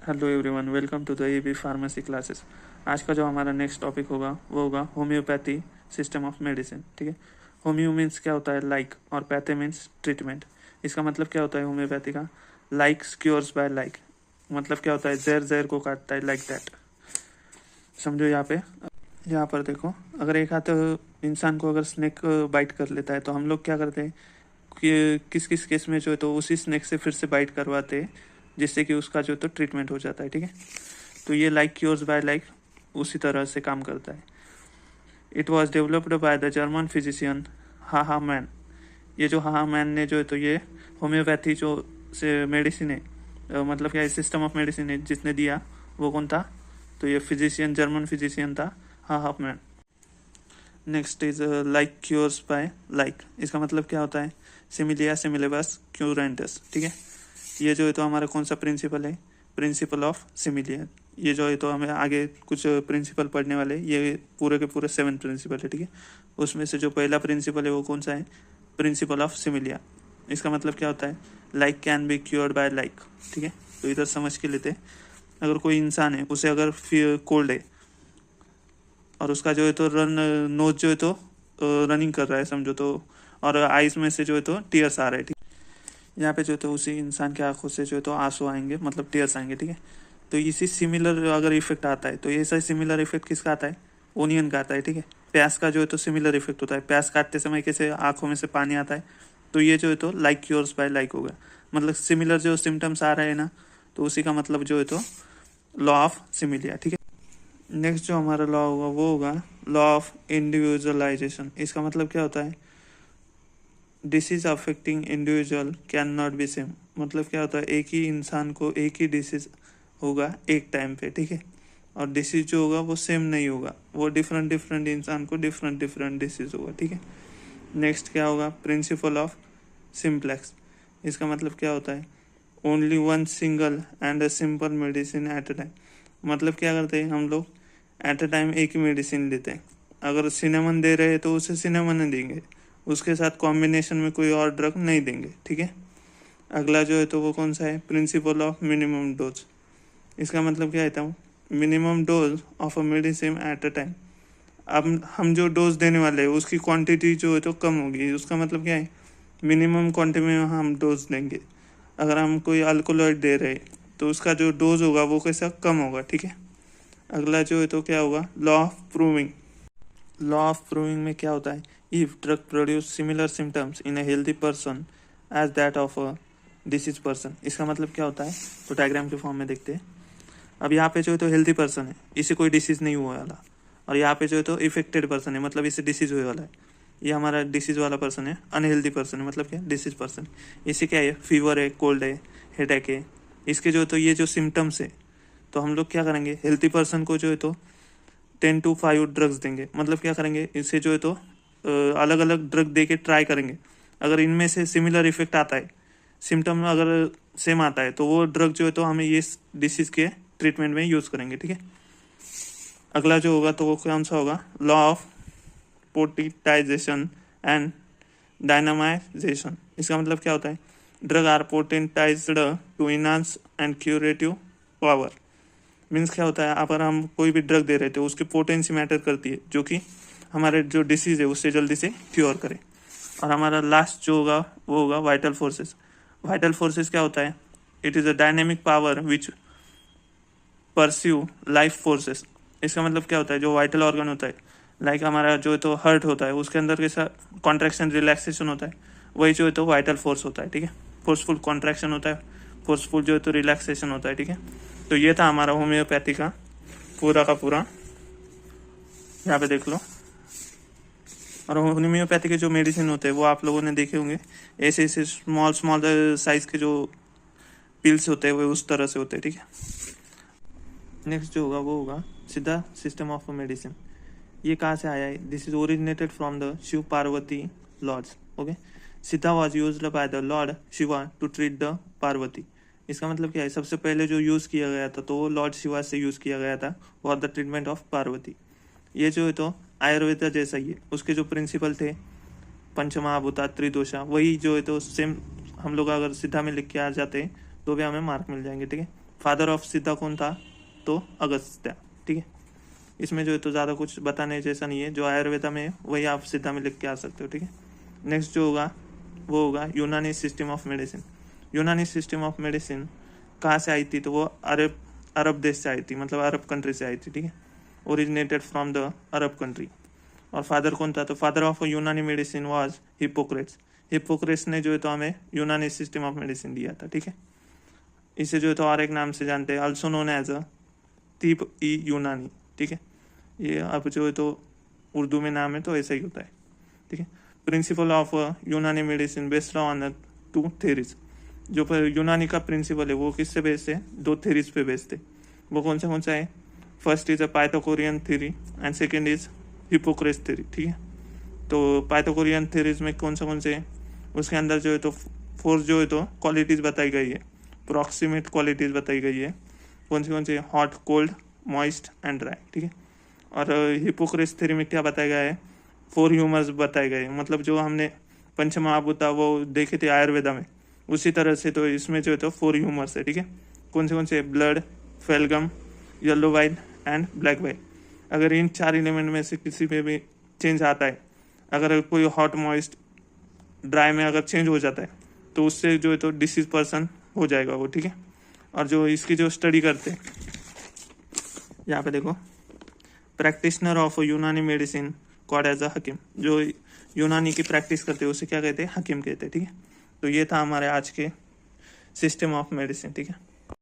Hello everyone, welcome to the AB pharmacy classes. आज का जो हमारा नेक्स्ट टॉपिक होगा वो होगा होम्योपैथी सिस्टम ऑफ मेडिसिन। ठीक है। होम्यो मीन्स क्या होता है लाइक, और पैथी मीन्स ट्रीटमेंट। इसका मतलब क्या होता है होम्योपैथी का? Likes cures by like. मतलब क्या होता है? जहर जहर को काटता है, लाइक दैट। समझो यहाँ पर देखो, अगर एक हाथ इंसान को अगर स्नेक बाइट कर लेता है तो हम लोग क्या करते हैं कि किस किस केस में जो है तो उसी स्नेक से फिर से बाइट करवाते हैं, जिससे कि उसका जो है तो ट्रीटमेंट हो जाता है। ठीक है। तो ये लाइक क्योर्स बाय लाइक उसी तरह से काम करता है। It was developed by the German physician हा मैन। ये जो हा मैन ने जो है तो ये होम्योपैथी जो से मेडिसिन है, मतलब क्या सिस्टम ऑफ मेडिसिन है जिसने दिया, वो कौन था? तो ये फिजिशियन, जर्मन फिजिशियन था, Hahnemann. Next is like cures by like. इसका मतलब क्या होता है? सिमिलिया सिमिलेबस क्यूरेंटस। ठीक है। ये जो है तो हमारा कौन सा प्रिंसिपल है? Principle of similia. ये जो है तो हमें आगे कुछ प्रिंसिपल पढ़ने वाले, ये पूरे के पूरे 7 प्रिंसिपल है। ठीक है। उसमें से जो पहला प्रिंसिपल है वो कौन सा है? Principle of similia. इसका मतलब क्या होता है? Like can be cured by like. ठीक है। तो इधर समझ के लेते हैं। अगर कोई इंसान है, उसे अगर कोल्ड है और उसका जो है तो नोज जो है तो रनिंग कर रहा है समझो तो, और आइस में से जो है तो टीयर्स आ रहे हैं। ठीक। यहाँ पे जो है तो उसी इंसान के आंखों से जो है तो आंसू आएंगे, मतलब टीयर्स आएंगे। ठीक है। तो इसी सिमिलर अगर इफेक्ट आता है तो ऐसा सिमिलर इफेक्ट किसका आता है? ओनियन का आता है। ठीक है। प्याज का जो है तो सिमिलर इफेक्ट होता है। प्याज काटते समय कैसे आंखों में से पानी आता है, तो ये जो है तो लाइक क्योर्स बाय लाइक हो गया। मतलब सिमिलर जो सिम्टम्स आ रहे हैं ना, तो उसी का मतलब जो है तो लॉ ऑफ सिमिलिया। ठीक है। नेक्स्ट जो हमारा लॉ होगा वो होगा लॉ ऑफ इंडिविजुअलाइजेशन। इसका मतलब क्या होता है? Disease affecting individual can not be same. मतलब क्या होता है? एक ही इंसान को एक ही डिसीज होगा एक टाइम पे। ठीक है। और डिसीज जो होगा वो सेम नहीं होगा, वो डिफरेंट डिफरेंट इंसान को डिफरेंट डिफरेंट डिसीज होगा। ठीक है। नेक्स्ट क्या होगा? Principle of simplex. इसका मतलब क्या होता है? Only one single and a simple medicine at a time. मतलब क्या करते हैं हम लोग? एट अ टाइम एक ही मेडिसिन लेते हैं। अगर सिनेमन दे रहे हैं तो उसे सिनेमन नहीं देंगे, उसके साथ कॉम्बिनेशन में कोई और ड्रग नहीं देंगे। ठीक है। अगला जो है तो वो कौन सा है? Principle of minimum dose. इसका मतलब क्या है? Minimum dose of a medicine at a time. अब हम जो डोज देने वाले हैं उसकी क्वांटिटी जो है तो कम होगी। उसका मतलब क्या है? मिनिमम क्वांटिटी में हम डोज देंगे। अगर हम कोई अल्कोलॉइड दे रहे हैं तो उसका जो डोज होगा वो कैसा कम होगा। ठीक है। अगला जो है तो क्या होगा? Law of proving. Law of proving में क्या होता है? If drug produce similar symptoms in a healthy person as that of a disease person. इसका मतलब क्या होता है? तो डायग्राम के फॉर्म में देखते हैं। अब यहाँ पे जो है तो हेल्दी पर्सन है, इसे कोई डिसीज नहीं हुआ वाला, और यहाँ पे जो है तो इफेक्टेड पर्सन है, मतलब इसे डिसीज हुए वाला है। ये हमारा डिसीज वाला पर्सन है, अनहेल्दी पर्सन है, मतलब क्या? Disease person. इसे क्या है? फीवर है, कोल्ड है, हेडेक है। इसके जो है तो ये जो सिम्टम्स है, तो हम लोग क्या करेंगे? हेल्थी पर्सन को जो है तो 10 to 5 ड्रग्स देंगे। मतलब क्या करेंगे? इसे जो है तो अलग अलग ड्रग दे के ट्राई करेंगे। अगर इनमें से सिमिलर इफेक्ट आता है, सिम्टम अगर सेम आता है, तो वो ड्रग जो है तो हमें ये डिसीज के ट्रीटमेंट में यूज करेंगे। ठीक है। अगला जो होगा तो वो कौन सा होगा? Law of potentization and dynamization. इसका मतलब क्या होता है? Drug are potentized to enhance and curative power. Means क्या होता है? अगर हम कोई भी ड्रग दे रहे थे उसकी पोटेंसी मैटर करती है, जो कि हमारे जो डिसीज है उससे जल्दी से क्योर करे। और हमारा लास्ट जो होगा वो होगा वाइटल फोर्सेस। वाइटल फोर्सेस क्या होता है? It is a dynamic power which pursue life forces. इसका मतलब क्या होता है? जो वाइटल ऑर्गन होता है, लाइक हमारा जो है तो हार्ट होता है, उसके अंदर कैसा कॉन्ट्रैक्शन रिलैक्सेशन होता है, वही जो है तो वाइटल फोर्स होता है। ठीक है। फोर्सफुल कॉन्ट्रैक्शन होता है, फोर्सफुल जो है तो रिलैक्सेशन होता है। ठीक है। तो ये था हमारा होम्योपैथी का पूरा। यहाँ पे देख लो। और होम्योपैथी के जो मेडिसिन होते हैं वो आप लोगों ने देखे होंगे, ऐसे ऐसे स्मॉल स्मॉल साइज के जो पिल्स होते हैं वो उस तरह से होते हैं। ठीक है। नेक्स्ट जो होगा वो होगा सीधा सिस्टम ऑफ मेडिसिन। ये कहाँ से आया है? This is originated from the Shiv Parvati lords. Okay. Sita was used by the lord Shiva to treat the Parvati. इसका मतलब क्या है? सबसे पहले जो यूज किया गया था तो वो लॉर्ड शिवा से यूज किया गया था for the treatment of Parvati. ये जो है तो आयुर्वेदा जैसा ही है, उसके जो प्रिंसिपल थे पंचमहाभूता त्रिदोषा, वही जो है तो सेम हम लोग अगर सीधा में लिख के आ जाते हैं तो भी हमें मार्क मिल जाएंगे। ठीक है। फादर ऑफ सिद्धा कौन था? तो अगस्त्य, ठीक है। इसमें जो है तो ज़्यादा कुछ बताने जैसा नहीं है, जो आयुर्वेदा में है वही आप सिद्धा में लिख के आ सकते हो, ठीक है। नेक्स्ट जो होगा वो होगा यूनानी सिस्टम ऑफ मेडिसिन। यूनानी सिस्टम ऑफ मेडिसिन कहाँ से आई थी? तो वो अरब देश से आई थी, मतलब अरब कंट्री से आई थी, ठीक है। Originated from the Arab country. और फादर कौन था? तो फादर ऑफ यूनानी मेडिसिन वाज हिपोक्रेट्स। हिपोक्रेट्स ने जो है तो हमें यूनानी सिस्टम ऑफ मेडिसिन दिया था, ठीक है। इसे जो है तो और एक नाम से जानते हैं, ऑल्सो नोन एज अ तिब ई यूनानी, ठीक है। ये अब जो है तो उर्दू में नाम है तो ऐसा ही होता है, ठीक है। प्रिंसिपल ऑफ यूनानी मेडिसिन बेस्ड ऑन 2 थेरीज। जो यूनानी का प्रिंसिपल है वो किससे बेस्ड है? 2 थेरीज पे बेस्ड है। वो कौन सा है? First is a Pythagorean theory and second is Hippocrates theory, ठीक है। तो पाइथागोरियन थ्योरीज में कौन से है? उसके अंदर जो है तो 4 जो है तो क्वालिटीज बताई गई है, प्रॉक्सिमेट क्वालिटीज बताई गई है। कौन से? Hot, cold, moist and dry, ठीक है। और हिपोक्रेट्स थ्योरी में क्या बताया गया है? 4 ह्यूमर्स बताए गए, मतलब जो हमने पंचमहाभूता वो देखे थे आयुर्वेदा में, उसी तरह से तो इसमें जो है तो 4 ह्यूमर्स है, ठीक है। कौन से? Blood, phlegm, yellow wine and black wine. अगर इन 4 एलिमेंट में से किसी पे भी चेंज आता है, अगर कोई हॉट, मॉइस्ट, ड्राई में अगर चेंज हो जाता है तो उससे जो है तो डिसीज पर्सन हो जाएगा वो, ठीक है। और जो इसकी जो स्टडी करते हैं, यहाँ पे देखो, प्रैक्टिशनर ऑफ यूनानी मेडिसिन कॉल्ड एज अ हकीम। जो यूनानी की प्रैक्टिस करते हैं उसे क्या कहते हैं? हकीम कहते हैं, ठीक है। तो ये था हमारे आज के सिस्टम ऑफ मेडिसिन, ठीक है।